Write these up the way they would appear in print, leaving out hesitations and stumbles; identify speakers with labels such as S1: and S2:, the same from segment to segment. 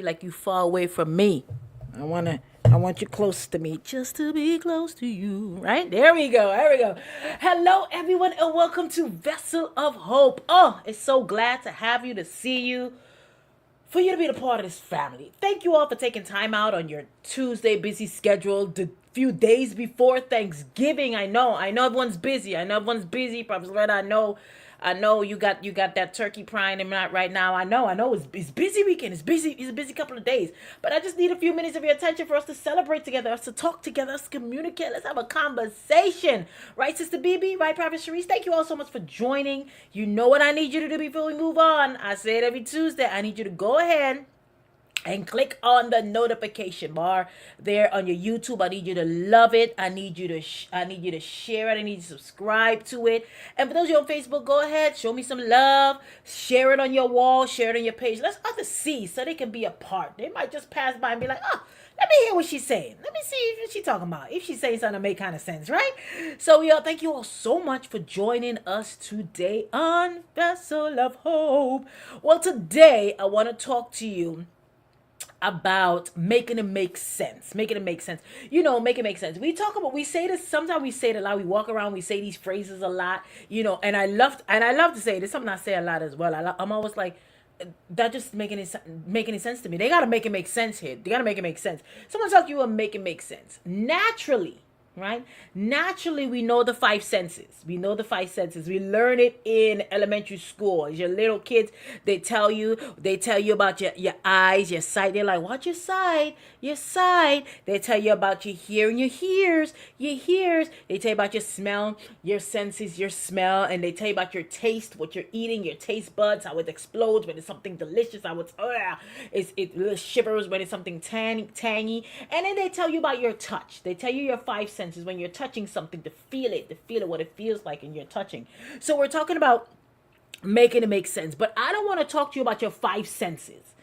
S1: like you far away from me. I want you close to me, just to be close to you. Right? There we go. There we go. Hello, everyone, and welcome to Vessel of Hope. Oh, it's so glad to have you, to see you, for you to be a part of this family. Thank you all for taking time out on your Tuesday busy schedule, the few days before Thanksgiving. I know everyone's busy. Probably right. I know you got that turkey frying and not right now. I know it's busy weekend. It's a busy couple of days. But I just need a few minutes of your attention for us to celebrate together, us to talk together, us to communicate. Let's have a conversation. Right, Sister BB? Right, Prophet Sharice? Thank you all so much for joining. You know what I need you to do before we move on. I say it every Tuesday. I need you to go ahead and click on the notification bar there on your YouTube. I need you to love it. I need you to share it. I need you to subscribe to it. And for those of you on Facebook, go ahead, show me some love. Share it on your wall. Share it on your page. Let's others see so they can be a part. They might just pass by and be like, oh, let me hear what she's saying. Let me see what she's talking about. If she's saying something that make kind of sense, right? So, y'all, thank you all so much for joining us today on Vessel of Hope. Well, today I want to talk to you about making it make sense. Making it make sense. Make it make sense. We say this, sometimes we say it a lot. We walk around, we say these phrases a lot, and I love to say this, something I say a lot as well. I'm always like, that just making any sense to me. They gotta make it make sense here. They gotta make it make sense. Someone talk to you and make it make sense. Naturally, right? Naturally, we know the five senses. We know the five senses. We learn it in elementary school. As your little kids, they tell you about your eyes, your sight. They're like, watch your sight. They tell you about your hearing, your hears. They tell you about your smell, your senses, your smell, and they tell you about your taste, what you're eating, your taste buds, how it explodes when it's something delicious, how it shivers when it's something tangy. And then they tell you about your touch. They tell you your five senses when you're touching something, to feel it, what it feels like, and you're touching. So we're talking about making it make sense. But I don't want to talk to you about your five senses,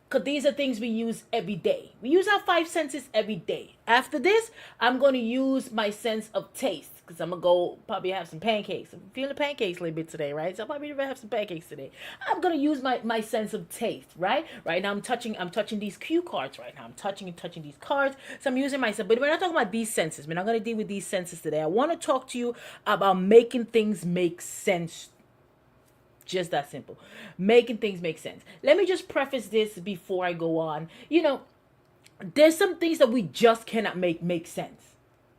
S1: because these are things we use every day. We use our five senses every day. After this, I'm going to use my sense of taste, because I'm going to go probably have some pancakes. I'm feeling pancakes a little bit today, right? So I'll probably have some pancakes today. I'm going to use my sense of taste, right? Right now I'm touching these cue cards right now. I'm touching these cards. So I'm using myself. But we're not talking about these senses. We're not going to deal with these senses today. I want to talk to you about making things make sense. Just that simple. Making things make sense. Let me just preface this before I go on. There's some things that we just cannot make sense.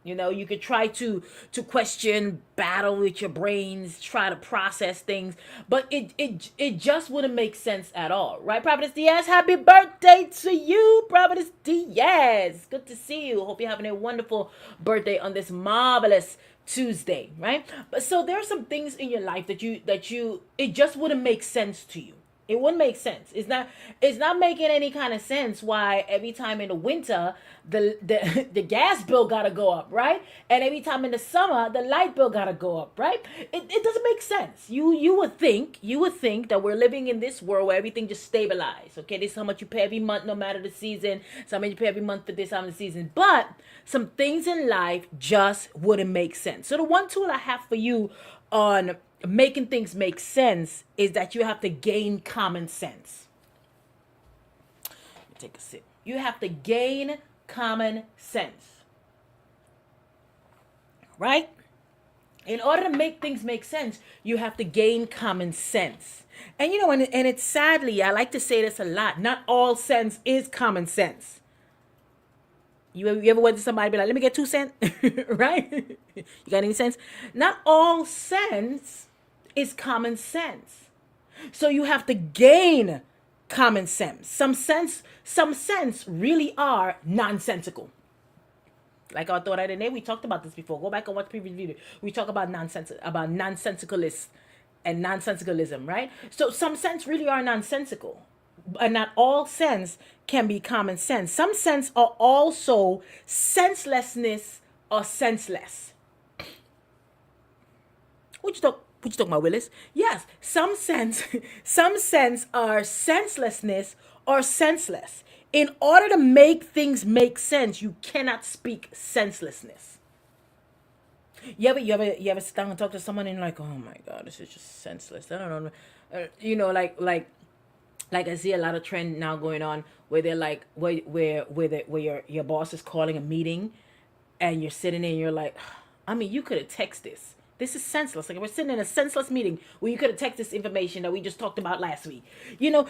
S1: You could try to question, battle with your brains, try to process things, but it just wouldn't make sense at all, right? Prophetess Diaz, happy birthday to you, Prophetess Diaz. Good to see you. Hope you're having a wonderful birthday on this marvelous Tuesday, right? But so there are some things in your life that it just wouldn't make sense to you. It wouldn't make sense. It's not making any kind of sense why every time in the winter the gas bill gotta go up, right? And every time in the summer the light bill gotta go up, right? It doesn't make sense. You would think that we're living in this world where everything just stabilizes. Okay, this is how much you pay every month, no matter the season. So how much you pay every month for this time of the season. But some things in life just wouldn't make sense. So the one tool I have for you on making things make sense is that you have to gain common sense. Take a sip. You have to gain common sense, right? In order to make things make sense, you have to gain common sense. And and it's sadly, I like to say this a lot, not all sense is common sense. You ever went to somebody and be like, let me get 2 cents, right? You got any sense? Not all sense is common sense. So you have to gain common sense. Some sense really are nonsensical. Like I thought I didn't. We talked about this before. Go back and watch the previous video. We talk about nonsensicalism and nonsensicalism, right? So some sense really are nonsensical. And not all sense can be common sense. Some sense are also senselessness or senseless. What you talking about, Willis? Yes, some sense are senselessness or senseless. In order to make things make sense, you cannot speak senselessness. You ever sit down and talk to someone and you're like, oh my God, this is just senseless. I don't know. Like I see a lot of trend now going on where they're like where your boss is calling a meeting and you're sitting there and you're like, I mean, you could have texted this. This is senseless. Like we're sitting in a senseless meeting where you could have texted this information that we just talked about last week.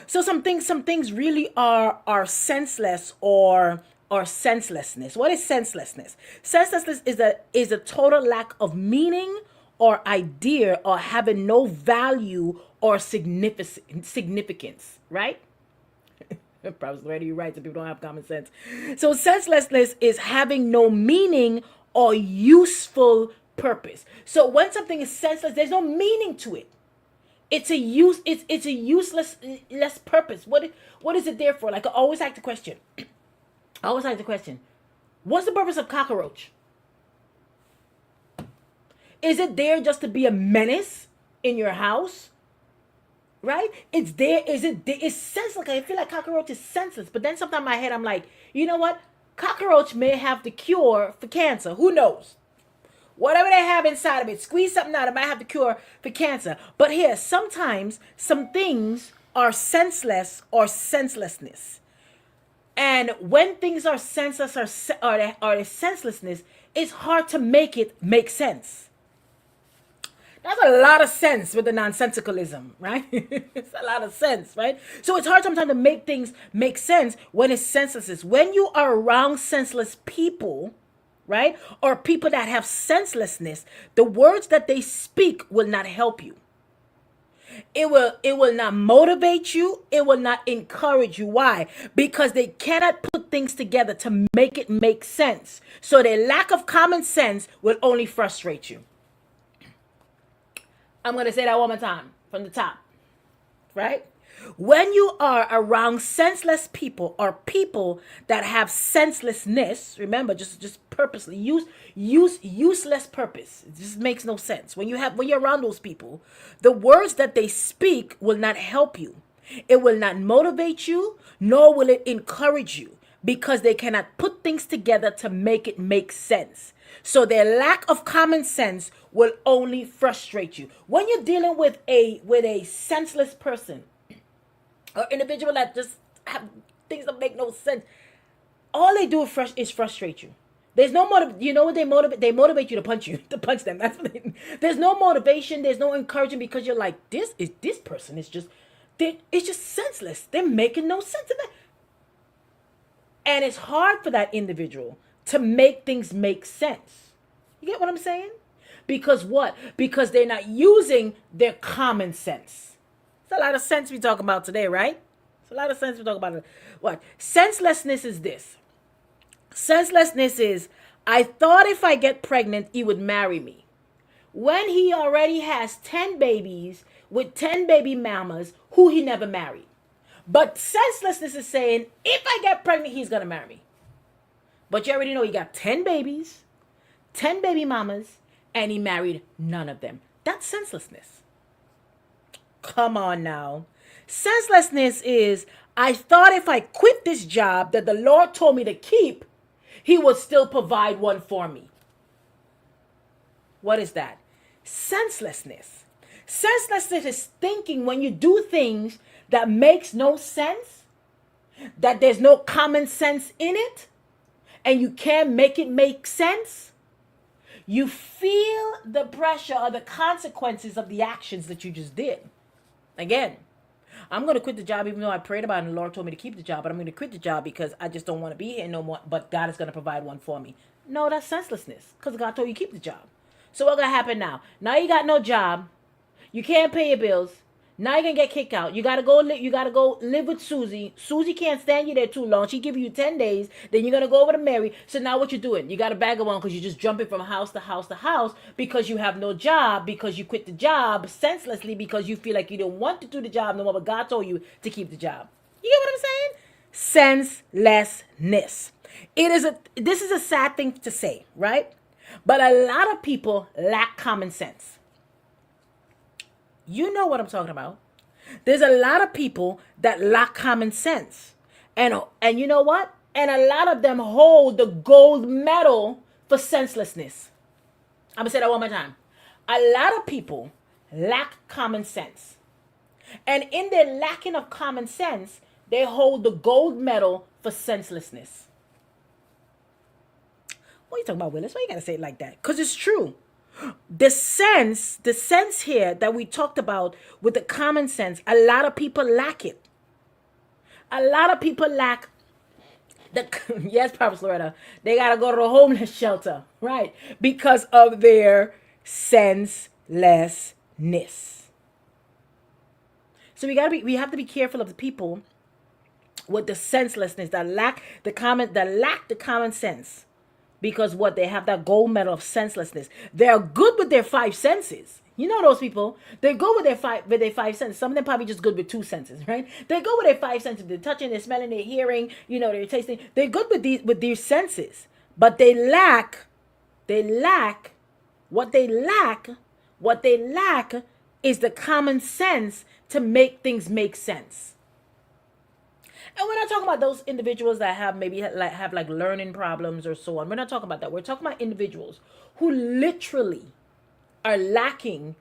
S1: So some things really are senseless or senselessness. What is senselessness? Senselessness is a total lack of meaning or idea or having no value or significance, right? Probably the way you write, so people don't have common sense. So senselessness is having no meaning or useful purpose. So when something is senseless, there's no meaning to it. It's a useless less purpose. What is it there for? Like I always like to question. I always like the question, what's the purpose of cockroach? Is it there just to be a menace in your house? Right? It's there. It's senseless. I feel like cockroach is senseless. But then sometimes in my head, I'm like, you know what? Cockroach may have the cure for cancer. Who knows? Whatever they have inside of it, squeeze something out, it might have the cure for cancer. But here, sometimes some things are senseless or senselessness. And when things are senseless or senselessness, it's hard to make it make sense. That's a lot of sense with the nonsensicalism, right? It's a lot of sense, right? So it's hard sometimes to make things make sense when it's senseless. When you are around senseless people, right? Or people that have senselessness, the words that they speak will not help you. It will not motivate you. It will not encourage you. Why? Because they cannot put things together to make it make sense. So their lack of common sense will only frustrate you. I'm going to say that one more time from the top, right? When you are around senseless people or people that have senselessness, remember, just purposely use useless purpose. It just makes no sense. When you're around those people, the words that they speak will not help you. It will not motivate you, nor will it encourage you, because they cannot put things together to make it make sense. So their lack of common sense will only frustrate you. When you're dealing with a senseless person or individual that just have things that make no sense, all they do is frustrate you. There's no motive. You know what they motivate? They motivate you to punch you, to punch them. That's what there's no motivation. There's no encouragement because you're like, this person is just, it's just senseless. They're making no sense of that. And it's hard for that individual to make things make sense. You get what I'm saying? Because what? Because they're not using their common sense. It's a lot of sense we talk about today, right? It's a lot of sense we talk about. What? Senselessness is this. Senselessness is, I thought if I get pregnant, he would marry me. When he already has 10 babies with 10 baby mamas who he never married. But senselessness is saying, if I get pregnant, he's going to marry me. But you already know he got 10 babies, 10 baby mamas, and he married none of them. That's senselessness. Come on now. Senselessness is, I thought if I quit this job that the Lord told me to keep, he would still provide one for me. What is that? Senselessness. Senselessness is thinking when you do things that makes no sense, that there's no common sense in it, and you can't make it make sense. You feel the pressure or the consequences of the actions that you just did. Again, I'm going to quit the job even though I prayed about it and the Lord told me to keep the job, but I'm going to quit the job because I just don't want to be here no more, but God is going to provide one for me. No, that's senselessness because God told you to keep the job. So what's going to happen now? Now you got no job. You can't pay your bills. Now you're going to get kicked out. You got to go live with Susie. Susie can't stand you there too long. She give you 10 days. Then you're going to go over to Mary. So now what you doing? You got a bag of one because you're just jumping from house to house to house because you have no job, because you quit the job senselessly because you feel like you don't want to do the job no more, but God told you to keep the job. You get what I'm saying? Senselessness. This is a sad thing to say, right? But a lot of people lack common sense. You know what I'm talking about. There's a lot of people that lack common sense. And you know what? And a lot of them hold the gold medal for senselessness. I'm going to say that one more time. A lot of people lack common sense. And in their lacking of common sense, they hold the gold medal for senselessness. What are you talking about, Willis? Why you gotta say it like that? Because it's true. The sense here that we talked about with the common sense, a lot of people lack it. A lot of people lack the yes, Prophet Loretta. They gotta go to the homeless shelter, right? Because of their senselessness. So we have to be careful of the people with the senselessness that lack the common sense. Because what they have that gold medal of senselessness. They're good with their five senses. You know those people. They're good with their five senses. Some of them probably just good with two senses, right? They go with their five senses. They're touching, they're smelling, they're hearing. They're tasting. They're good with these senses, but they lack. What they lack is the common sense to make things make sense. And we're not talking about those individuals that have like learning problems or so on. We're not talking about that. We're talking about individuals who literally are lacking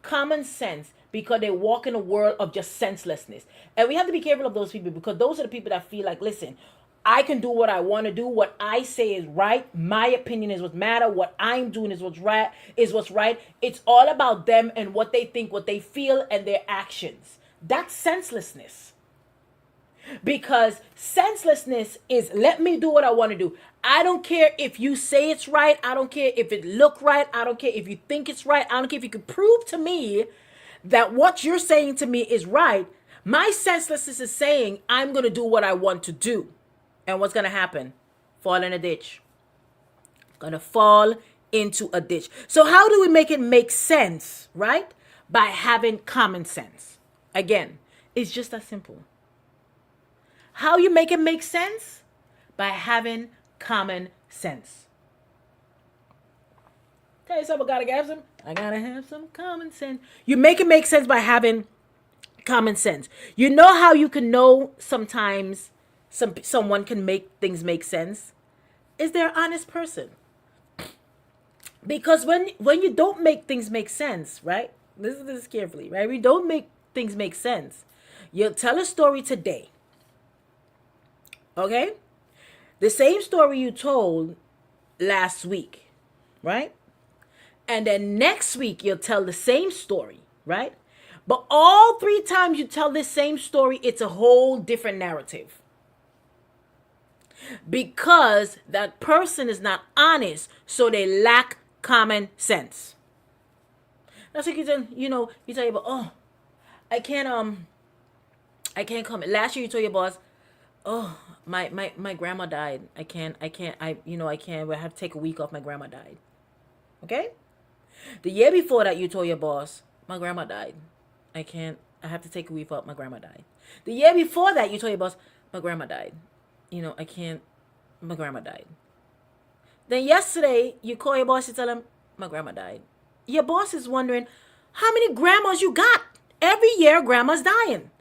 S1: common sense because they walk in a world of just senselessness. And we have to be careful of those people, because those are the people that feel like, listen, I can do what I want to do. What I say is right. My opinion is what matters. What I'm doing is what's right. It's all about them and what they think, what they feel, and their actions. That's senselessness. Because senselessness is, let me do what I want to do. I don't care if you say it's right. I don't care if it look right. I don't care if you think it's right. I don't care if you can prove to me that what you're saying to me is right. My senselessness is saying I'm going to do what I want to do. And what's going to happen? Fall in a ditch. Going to fall into a ditch. So how do we make it make sense, right? By having common sense. Again, it's just that simple. How you make it make sense? By having common sense. Tell yourself I gotta have some common sense. You make it make sense by having common sense. You know how you can know sometimes someone can make things make sense? Is they're an honest person. Because when you don't make things make sense, right? Listen to this carefully, right? We don't make things make sense. You'll tell a story today. Okay? The same story you told last week, right? And then next week you'll tell the same story, right? But all 3 times you tell this same story, it's a whole different narrative. Because that person is not honest, so they lack common sense. That's like you tell your boss, oh, I can't come. Last year you told your boss, oh, my grandma died. I can't, I have to take a week off. My grandma died. Okay? The year before that, you told your boss, my grandma died. I have to take a week off. My grandma died. The year before that, you told your boss, my grandma died. My grandma died. Then yesterday, you call your boss, you tell him, my grandma died. Your boss is wondering, how many grandmas you got? Every year, grandma's dying.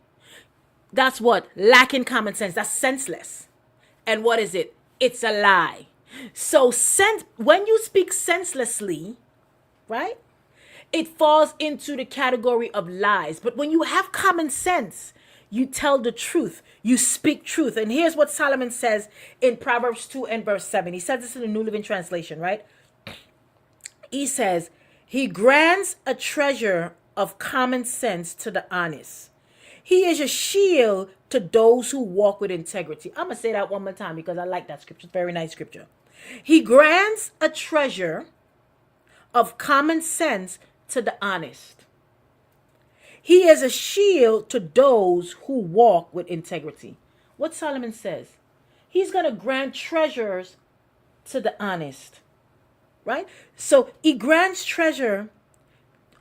S1: That's what? Lacking common sense. That's senseless. And what is it? It's a lie. So when you speak senselessly, right, it falls into the category of lies. But when you have common sense, you tell the truth. You speak truth. And here's what Solomon says in Proverbs 2 and verse 7. He says this in the New Living Translation, right? He says, he grants a treasure of common sense to the honest. He is a shield to those who walk with integrity. I'm going to say that one more time because I like that scripture. It's a very nice scripture. He grants a treasure of common sense to the honest. He is a shield to those who walk with integrity. What Solomon says, he's going to grant treasures to the honest, right? So he grants treasure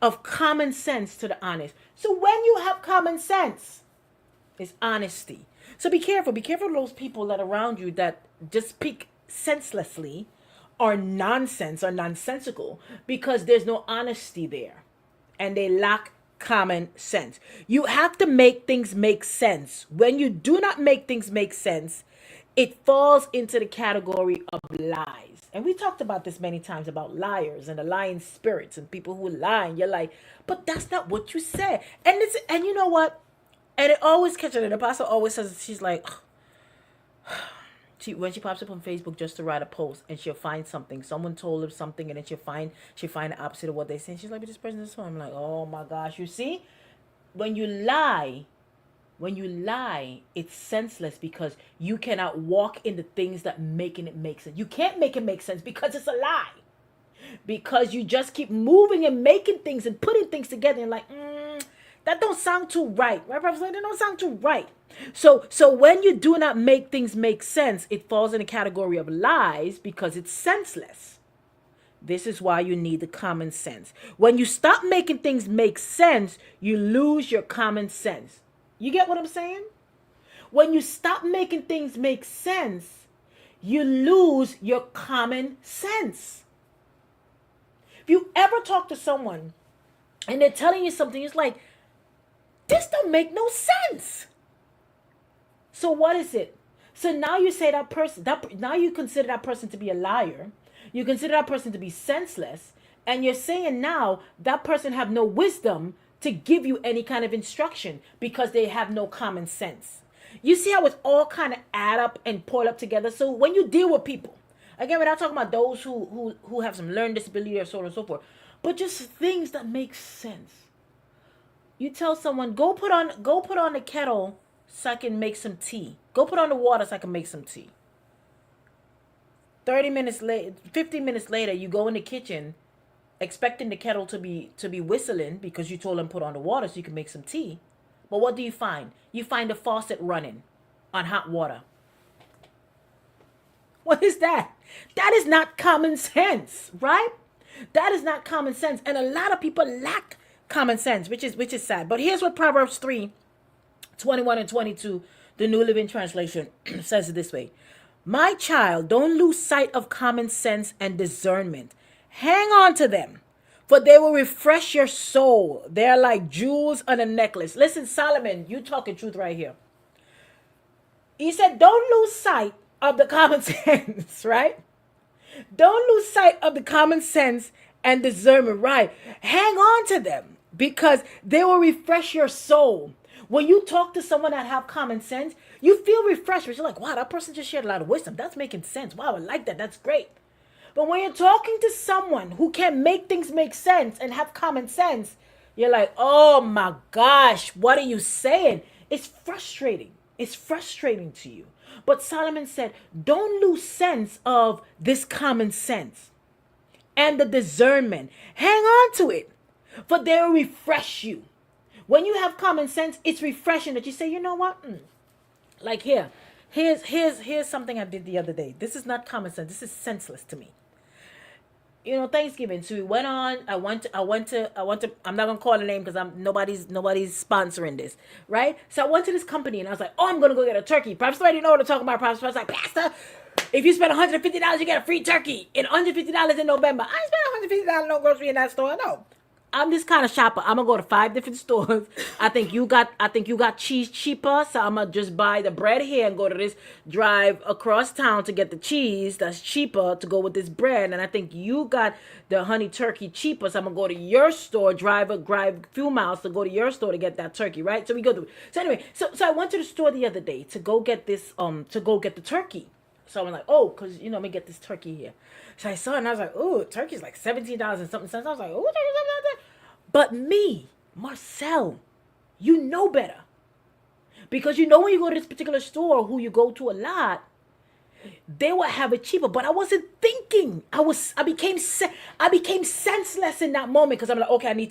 S1: of common sense to the honest. So when you have common sense, it's honesty. So be careful. Be careful of those people that are around you that just speak senselessly or nonsense or nonsensical because there's no honesty there and they lack common sense. You have to make things make sense. When you do not make things make sense, it falls into the category of lies. And we talked about this many times about liars and the lying spirits and people who lie. And you're like, but that's not what you said. And you know what? And it always catches it. The apostle always says, she's like, when she pops up on Facebook just to write a post and she'll find something. Someone told her something and then she'll find the opposite of what they say. She's like, but this person is so. I'm like, oh my gosh, you see? When you lie, it's senseless because you cannot walk in the things that making it make sense. You can't make it make sense because it's a lie. Because you just keep moving and making things and putting things together and like, that don't sound too right. Right, Professor? That don't sound too right. So when you do not make things make sense, it falls in the category of lies because it's senseless. This is why you need the common sense. When you stop making things make sense, you lose your common sense. You get what I'm saying? When you stop making things make sense, you lose your common sense. If you ever talk to someone and they're telling you something, it's like, this don't make no sense. So what is it? So now you say that person, now you consider that person to be a liar. You consider that person to be senseless. And you're saying now that person have no wisdom to give you any kind of instruction because they have no common sense. You see how it's all kind of add up and pull up together. So when you deal with people, again, we're not talking about those who have some learning disability or so on and so forth, but just things that make sense. You tell someone, go put on the kettle so I can make some tea. Go put on the water so I can make some tea. 30 minutes later, 15 minutes later, you go in the kitchen expecting the kettle to be whistling because you told them put on the water so you can make some tea. But what do you find? You find the faucet running on hot water. What is that? That is not common sense, right? That is not common sense. And a lot of people lack common sense, which is sad. But here's what Proverbs 3:21 and 22, the New Living Translation, says it this way. My child, don't lose sight of common sense and discernment. Hang on to them, for they will refresh your soul. They're like jewels on a necklace. Listen, Solomon, you talking truth right here. He said, don't lose sight of the common sense, right? Don't lose sight of the common sense and discernment, right? Hang on to them because they will refresh your soul. When you talk to someone that have common sense, you feel refreshed. You're like, wow, that person just shared a lot of wisdom. That's making sense. Wow, I like that. That's great. But when you're talking to someone who can make things make sense and have common sense, you're like, oh my gosh, what are you saying? It's frustrating. It's frustrating to you. But Solomon said, don't lose sense of this common sense and the discernment. Hang on to it, for they'll refresh you. When you have common sense, it's refreshing that you say, you know what? Like here's something I did the other day. This is not common sense. This is senseless to me. Thanksgiving. So we went on. I went to. I'm not gonna call the name because nobody's sponsoring this, right? So I went to this company and I was like, oh, I'm gonna go get a turkey. Perhaps already know what I'm talking about. Perhaps I was like, Pastor, if you spend $150, you get a free turkey. And $150 in November. I ain't spent $150 no grocery in that store. No. I'm this kind of shopper. I'm gonna go to 5 different stores. I think you got cheese cheaper, so I'm gonna just buy the bread here and go to this drive across town to get the cheese that's cheaper to go with this bread. And I think you got the honey turkey cheaper, so I'm gonna go to your store, drive a few miles to go to your store to get that turkey, right? So we go through. So anyway, so I went to the store the other day to go get this to go get the turkey. So I'm like, oh, because let me get this turkey here. So I saw it and I was like, oh, turkey's like $17 and something cents. I was like, oh, turkey's $17. But me, Marcelle, you know better. Because when you go to this particular store who you go to a lot, they will have it cheaper. But I wasn't thinking. I became senseless in that moment because I'm like, okay, I need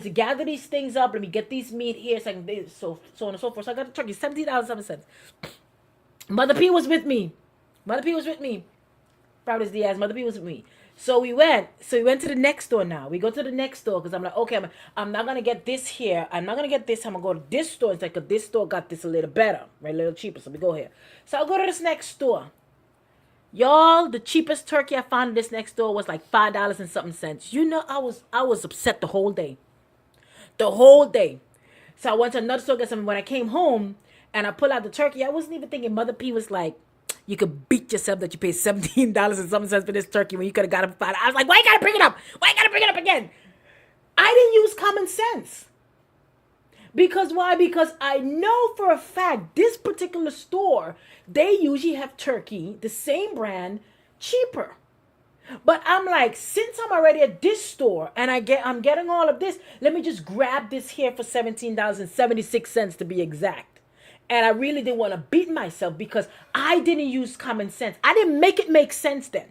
S1: to gather these things up. Let me get these meat here so on and so forth. So I got the turkey, $17.07. Mother P was with me. Providence Diaz, Mother P was with me. So we went to the next store now. We go to the next store because I'm like, okay, I'm not going to get this here. I'm not going to get this. I'm going to go to this store. It's like, this store got this a little better, right? A little cheaper. So we go here. So I'll go to this next store. Y'all, the cheapest turkey I found in this next store was like $5 and something cents. I was upset the whole day. So I went to another store to get something. When I came home and I pulled out the turkey, I wasn't even thinking. Mother P was like, You could beat yourself that you paid $17 and something cents for this turkey when you could have got it for 5. I was like, why you gotta bring it up? Why you gotta bring it up again? I didn't use common sense. Because why? Because I know for a fact this particular store, they usually have turkey, the same brand, cheaper. But I'm like, since I'm already at this store and I'm getting all of this, let me just grab this here for $17.76 to be exact. And I really didn't want to beat myself because I didn't use common sense. I didn't make it make sense then.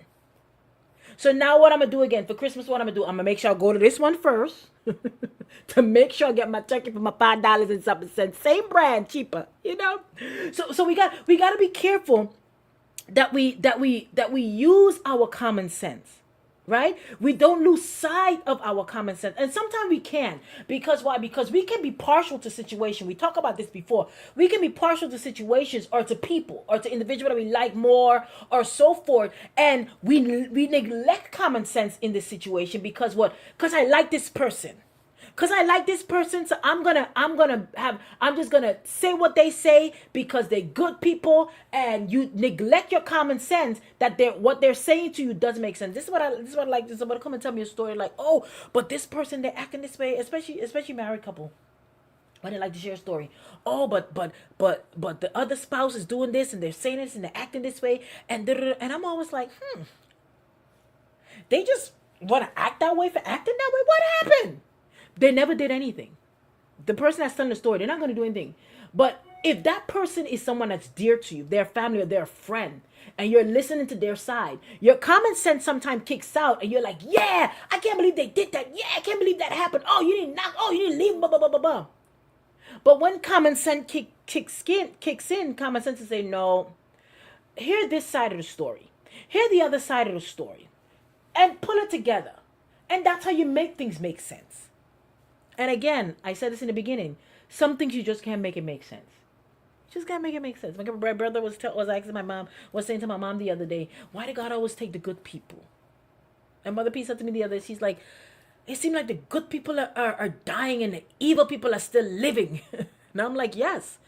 S1: So now what I'm going to do again for Christmas, what I'm going to do, I'm going to make sure I go to this one first to make sure I get my turkey for my $5 and something cents. Same brand, cheaper, you know? So we got to be careful that we use our common sense, right? We don't lose sight of our common sense. And sometimes we can. Because why? Because we can be partial to situations. We talked about this before. We can be partial to situations or to people or to individuals that we like more or so forth. And we neglect common sense in this situation because what? Because I like this person. Because I like this person, so I'm just gonna say what they say because they're good people, and you neglect your common sense that what they're saying to you doesn't make sense. This is what I like. Somebody come and tell me a story like, oh, but this person, they're acting this way, especially married couple. But they like to share a story. Oh, but the other spouse is doing this and they're saying this and they're acting this way and I'm always like, they just want to act that way for acting that way. What happened? They never did anything. The person that's telling the story, they're not going to do anything. But if that person is someone that's dear to you, their family or their friend, and you're listening to their side, your common sense sometimes kicks out, and you're like, yeah, I can't believe they did that. Yeah, I can't believe that happened. Oh, you didn't knock. Oh, you didn't leave. Blah, blah, blah, blah, blah. But when common sense kicks in, common sense is say, no, hear this side of the story. Hear the other side of the story. And pull it together. And that's how you make things make sense. And again, I said this in the beginning. Some things you just can't make it make sense. You just can't make it make sense. My brother was asking was saying to my mom the other day, why did God always take the good people? And Mother P said to me the other day, she's like, it seems like the good people are dying and the evil people are still living. And I'm like, yes.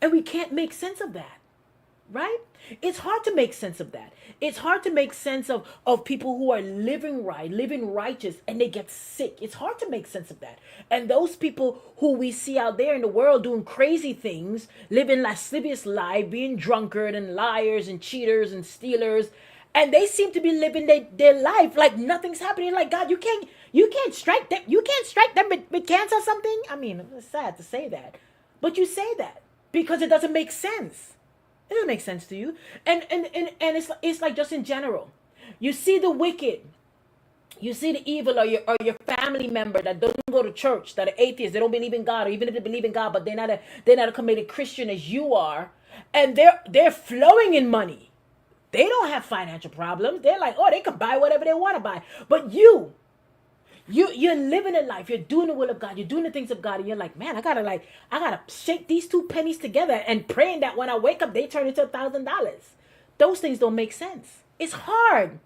S1: And we can't make sense of that. Right? It's hard to make sense of that. It's hard to make sense of people who are living right, living righteous, and they get sick. It's hard to make sense of that. And those people who we see out there in the world doing crazy things, living lascivious life, being drunkard and liars and cheaters and stealers, and they seem to be living their life like nothing's happening. Like, God, you can't strike them. You can't strike them with cancer or something. I mean, it's sad to say that, but you say that because it doesn't make sense. It doesn't make sense to you. And it's like just in general. You see the wicked. You see the evil or your family member that doesn't go to church, that are atheists, they don't believe in God, or even if they believe in God, but they're not a committed Christian as you are, and they're flowing in money. They don't have financial problems. They're like, oh, they can buy whatever they want to buy. But you're living a life. You're doing the will of God. You're doing the things of God. And you're like, man, I gotta shake these two pennies together and praying that when I wake up, they turn into $1,000. Those things don't make sense. It's hard.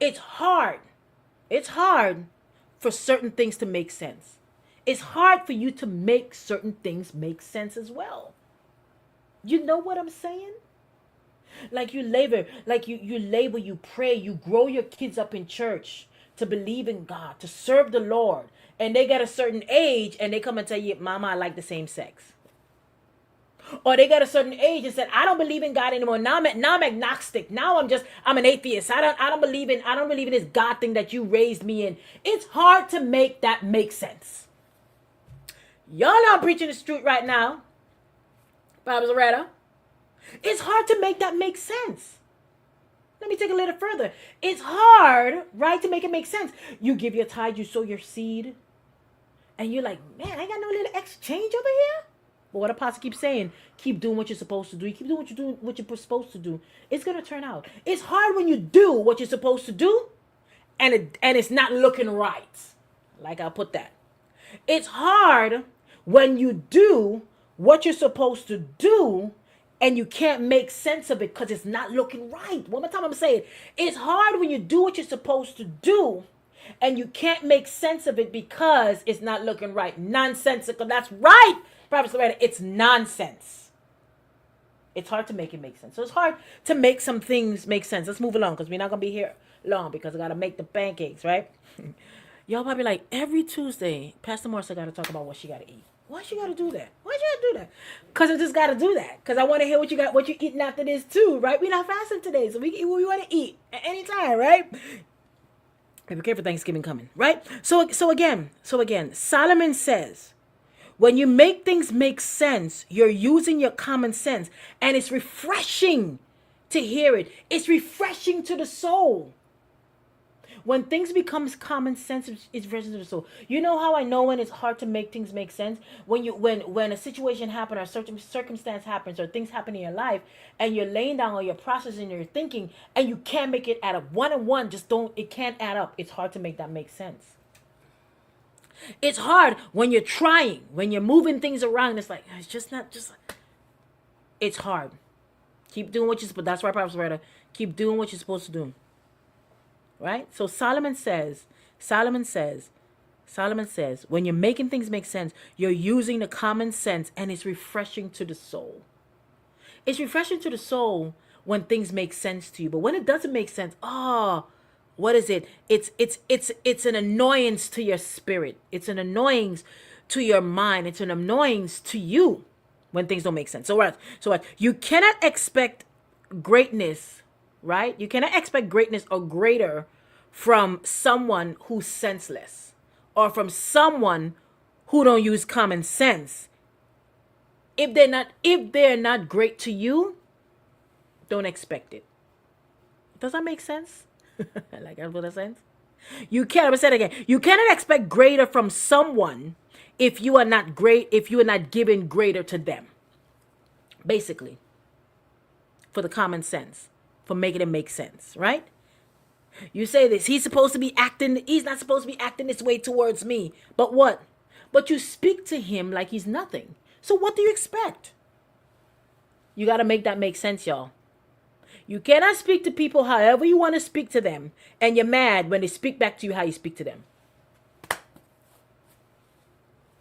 S1: It's hard. It's hard for certain things to make sense. It's hard for you to make certain things make sense as well. You know what I'm saying? Like you labor, you pray, you grow your kids up in church to believe in God, to serve the Lord. And they get a certain age and they come and tell you, Mama, I like the same sex. Or they got a certain age and said, I don't believe in God anymore. Now I'm agnostic. Now I'm an atheist. I don't believe in this God thing that you raised me in. It's hard to make that make sense. Y'all know I'm preaching the truth right now. Bob's Loretta. It's hard to make that make sense. Let me take it a little further. It's hard, right, to make it make sense. You give your tithe, you sow your seed, and you're like, man, I got no little exchange over here. But what Apostle keeps saying, keep doing what you're supposed to do. You keep doing what you're supposed to do. It's going to turn out. It's hard when you do what you're supposed to do, and it's not looking right. Like I'll put that. It's hard when you do what you're supposed to do, and you can't make sense of it because it's not looking right. One more time I'm saying, it's hard when you do what you're supposed to do, and you can't make sense of it because it's not looking right. Nonsensical. That's right, Prophet Loretta. It's nonsense. It's hard to make it make sense. So it's hard to make some things make sense. Let's move along because we're not going to be here long because I got to make the pancakes, right? Y'all probably like, every Tuesday, Pastor Marcelle got to talk about what she got to eat. Why she got to do that? Why she got to do that? Because I just got to do that. Because I want to hear what you eating after this too, right? We're not fasting today, so we can eat what we want to eat at any time, right? Be prepare for Thanksgiving coming, right? So again, Solomon says, when you make things make sense, you're using your common sense. And it's refreshing to hear it. It's refreshing to the soul. When things becomes common sense, it's refreshing to the soul. You know how I know when it's hard to make things make sense? When a situation happens or certain circumstance happens or things happen in your life and you're laying down or you're processing or you're thinking and you can't make it add up. One and one it can't add up. It's hard to make that make sense. It's hard when you're trying, when you're moving things around. It's like, it's just not, it's hard. Keep doing what you're supposed to. That's why Proverbs writer, keep doing what you're supposed to do. Right? So Solomon says, when you're making things make sense, you're using the common sense and it's refreshing to the soul. It's refreshing to the soul when things make sense to you. But when it doesn't make sense, what is it? It's an annoyance to your spirit. It's an annoyance to your mind. It's an annoyance to you when things don't make sense. So what? You cannot expect greatness, right? You cannot expect greatness or greater from someone who's senseless or from someone who don't use common sense. If they're not great to you, don't expect it. Does that make sense? Like, that what that sense? I'm gonna say it again. You cannot expect greater from someone if you are not great, if you are not giving greater to them. Basically, for the common sense, for making it make sense, right? You say this, he's not supposed to be acting this way towards me. But what? But you speak to him like he's nothing. So what do you expect? You got to make that make sense, y'all. You cannot speak to people however you want to speak to them, and you're mad when they speak back to you how you speak to them.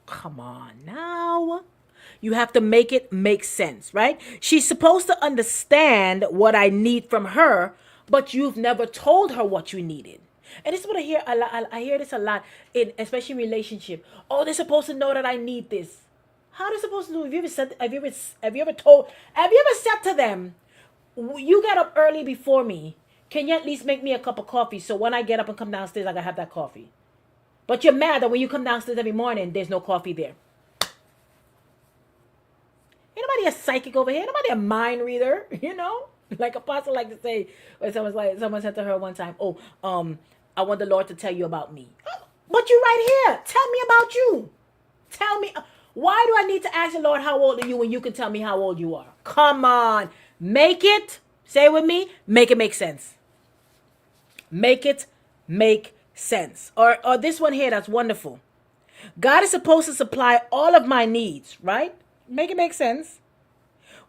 S1: Come on now. You have to make it make sense, right? She's supposed to understand what I need from her, but you've never told her what you needed. And this is what I hear a lot. I hear this a lot, especially in relationship. Oh, they're supposed to know that I need this. How are they supposed to know? Have you ever said to them, you get up early before me. Can you at least make me a cup of coffee so when I get up and come downstairs, I can have that coffee? But you're mad that when you come downstairs every morning, there's no coffee there. Ain't nobody a psychic over here. Ain't nobody a mind reader, you know? Like Apostle like to say, when someone said to her one time, I want the Lord to tell you about me. Oh, but you right here. Tell me about you. Tell me. Why do I need to ask the Lord how old are you when you can tell me how old you are? Come on. Make it, say it with me, make it make sense. Make it make sense. Or this one here, that's wonderful. God is supposed to supply all of my needs, right? Make it make sense.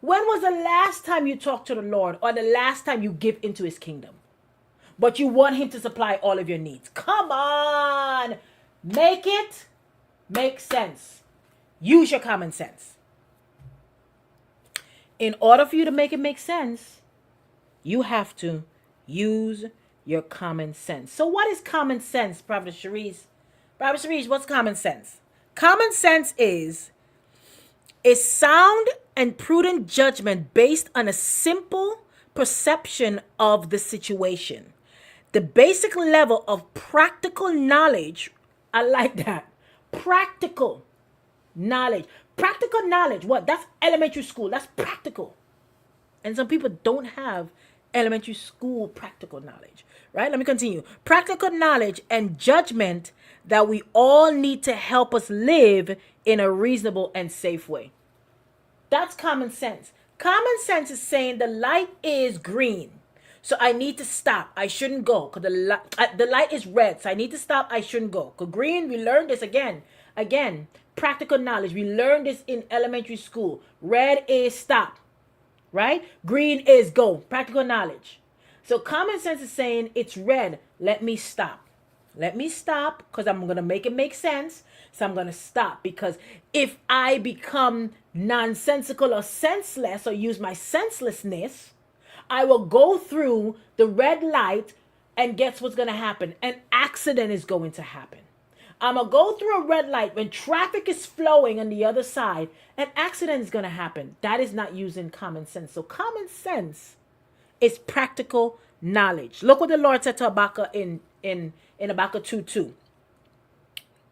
S1: When was the last time you talked to the Lord or the last time you give into his kingdom? But you want him to supply all of your needs. Come on. Make it make sense. Use your common sense. In order for you to make it make sense, you have to use your common sense. So what is common sense, Prophet Cherise? Prophet Cherise, what's common sense? Common sense is a sound and prudent judgment based on a simple perception of the situation. The basic level of practical knowledge. I like that. Practical knowledge. Practical knowledge. What? That's elementary school. That's practical. And some people don't have elementary school practical knowledge. Right? Let me continue. Practical knowledge and judgment that we all need to help us live in a reasonable and safe way. That's common sense. Common sense is saying the light is green, so I need to stop. I shouldn't go because the light is red, so I need to stop. I shouldn't go. Because green, we learned this again. Practical knowledge. We learned this in elementary school. Red is stop, right? Green is go. Practical knowledge. So common sense is saying it's red. Let me stop. Let me stop because I'm going to make it make sense. So I'm going to stop because if I become nonsensical or senseless or use my senselessness, I will go through the red light and guess what's going to happen? An accident is going to happen. I'm going to go through a red light when traffic is flowing on the other side. An accident is going to happen. That is not using common sense. So common sense is practical knowledge. Look what the Lord said to Habakkuk in Habakkuk 2:2.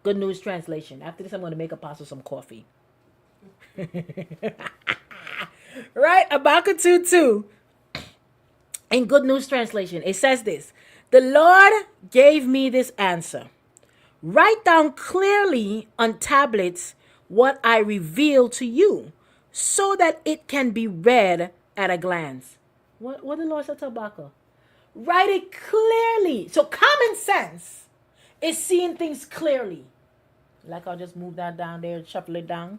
S1: Good News Translation. After this, I'm going to make Apostle some coffee. Right? Habakkuk 2:2. In Good News Translation, it says this. The Lord gave me this answer. Write down clearly on tablets what I reveal to you so that it can be read at a glance. What the Lord said to Habakkuk? Write it clearly. So common sense is seeing things clearly. Like I'll just move that down there and shuffle it down.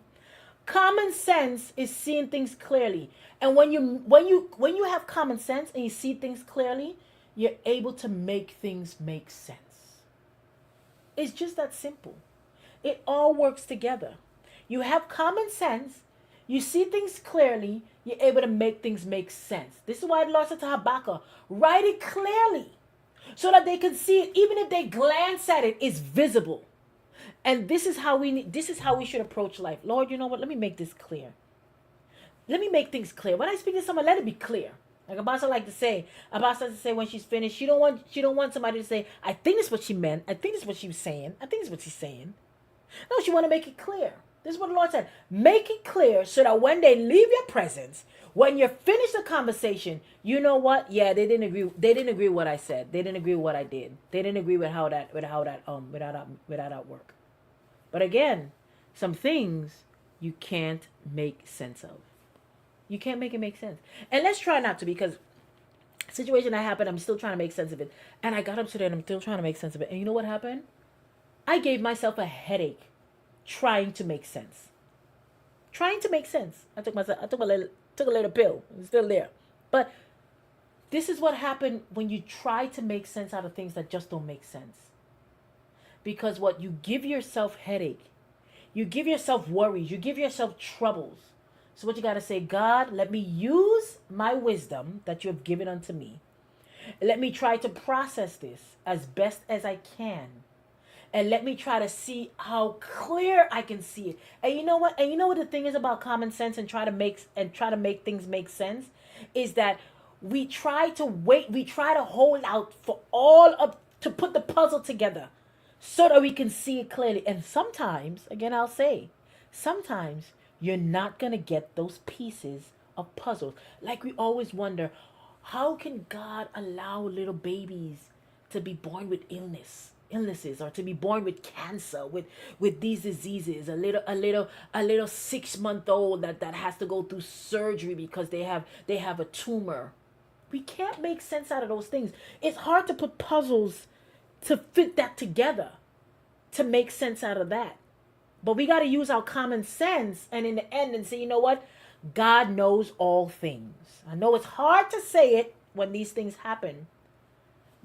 S1: Common sense is seeing things clearly. And when you have common sense and you see things clearly, you're able to make things make sense. It's just that simple. It all works together. You have common sense, you see things clearly, you're able to make things make sense. This is why the Lord said to Habakkuk, write it clearly so that they can see it. Even if they glance at it, it's visible. And this is how we should approach life. Lord, you know what? Let me make this clear. Let me make things clear. When I speak to someone, let it be clear. Like Abbas like to say, Abbas likes to say when she's finished, she don't want somebody to say, I think this is what she meant. I think this is what she was saying. I think this is what she's saying. No, she want to make it clear. This is what the Lord said. Make it clear so that when they leave your presence, when you're finished the conversation, you know what? Yeah, they didn't agree. They didn't agree with what I said. They didn't agree with what I did. They didn't agree with how that work. But again, some things you can't make sense of. You can't make it make sense. And let's try not to, because situation that happened, I'm still trying to make sense of it. And I got up today and I'm still trying to make sense of it. And you know what happened? I gave myself a headache trying to make sense. Trying to make sense. I took a little pill. It's still there. But this is what happened when you try to make sense out of things that just don't make sense. Because what you give yourself headache, you give yourself worries, you give yourself troubles. So what you got to say, God, let me use my wisdom that you have given unto me. Let me try to process this as best as I can. And let me try to see how clear I can see it. And you know what? And you know what the thing is about common sense and try to make things make sense is that we try to hold out for to put the puzzle together so that we can see it clearly. And sometimes, again, I'll say, sometimes you're not going to get those pieces of puzzles. Like we always wonder, how can God allow little babies to be born with illnesses, or to be born with cancer, with these diseases? A little 6-month old that has to go through surgery because they have a tumor. We can't make sense out of those things. It's hard to put puzzles to fit that together, to make sense out of that. But we got to use our common sense and in the end and say, you know what? God knows all things. I know it's hard to say it when these things happen.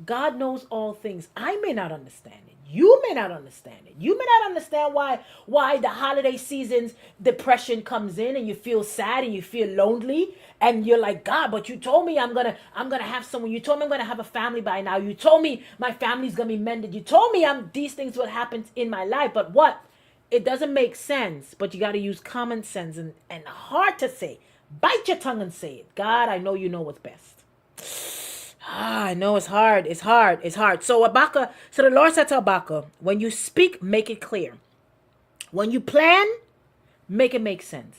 S1: God knows all things. I may not understand it. You may not understand it. You may not understand why the holiday seasons depression comes in and you feel sad and you feel lonely and you're like, God, but you told me I'm gonna have someone. You told me I'm gonna have a family by now. You told me my family's gonna be mended. You told me these things will happen in my life. But what? It doesn't make sense, but you got to use common sense and hard to say. Bite your tongue and say it. God, I know you know what's best. I know it's hard. It's hard. It's hard. So the Lord said to Habakkuk, when you speak, make it clear. When you plan, make it make sense.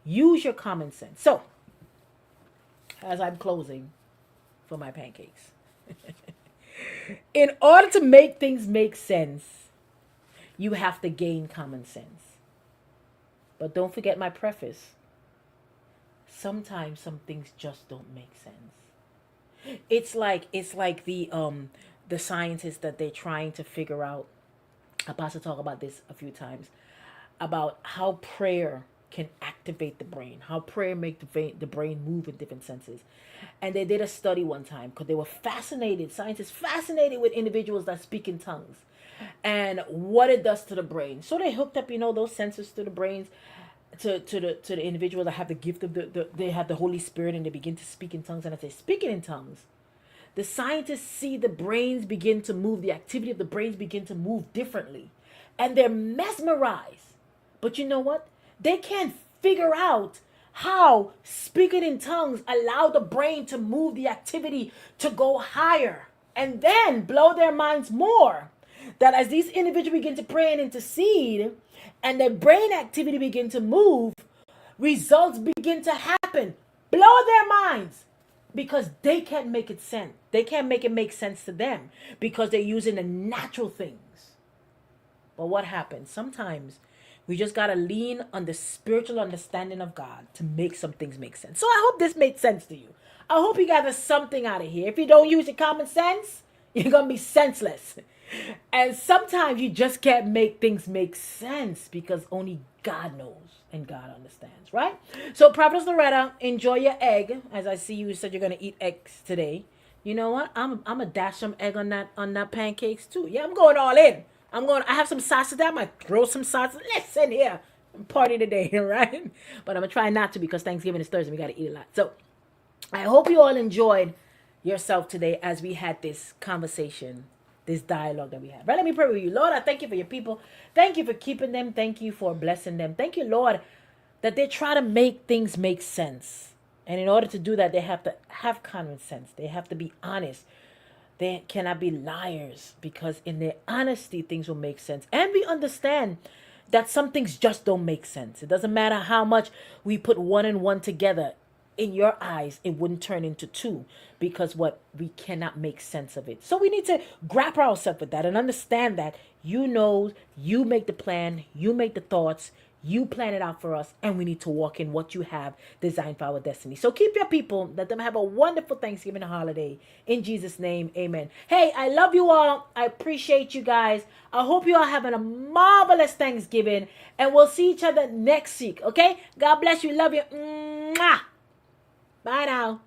S1: Use your common sense. So, as I'm closing for my pancakes, in order to make things make sense, you have to gain common sense. But don't forget my preface. Sometimes some things just don't make sense. It's like the scientists that they're trying to figure out. Apostle talked about this a few times about how prayer can activate the brain, how prayer make the brain move in different senses. And they did a study one time because they were fascinated, scientists fascinated with individuals that speak in tongues and what it does to the brain. So they hooked up, those sensors to the brains, to the individual that have the gift of they have the Holy Spirit, and they begin to speak in tongues. And as they're speaking in tongues, the scientists see the brains begin to move, the activity of the brains begin to move differently. And they're mesmerized. But you know what? They can't figure out how speaking in tongues allow the brain to move the activity to go higher and then blow their minds more. That as these individuals begin to pray and intercede and their brain activity begin to move, results begin to happen. Blow their minds because they can't make it sense. They can't make it make sense to them because they're using the natural things. But what happens? Sometimes we just got to lean on the spiritual understanding of God to make some things make sense. So I hope this made sense to you. I hope you gather something out of here. If you don't use your common sense, you're going to be senseless. And sometimes you just can't make things make sense because only God knows and God understands, right? So Prophetess Loretta, enjoy your egg. As I see you said you're going to eat eggs today. You know what? I'm going to dash some egg on that pancakes too. Yeah, I'm going all in. I have some sausage there. I might throw some sausage. Listen here. Party today, right? But I'm going to try not to because Thanksgiving is Thursday. We got to eat a lot. So I hope you all enjoyed yourself today as we had this conversation, this dialogue that we had. Right? Let me pray with you. Lord, I thank you for your people. Thank you for keeping them. Thank you for blessing them. Thank you, Lord, that they try to make things make sense. And in order to do that, they have to have common sense. They have to be honest. They cannot be liars because in their honesty, things will make sense. And we understand that some things just don't make sense. It doesn't matter how much we put one and one together. In your eyes, it wouldn't turn into two because we cannot make sense of it. So we need to grapple ourselves with that and understand that you make the plan, you make the thoughts, you plan it out for us, and we need to walk in what you have designed for our destiny. So keep your people. Let them have a wonderful Thanksgiving holiday. In Jesus' name, amen. Hey, I love you all. I appreciate you guys. I hope you all having a marvelous Thanksgiving, and we'll see each other next week, okay? God bless you. Love you. Mwah. Bye now.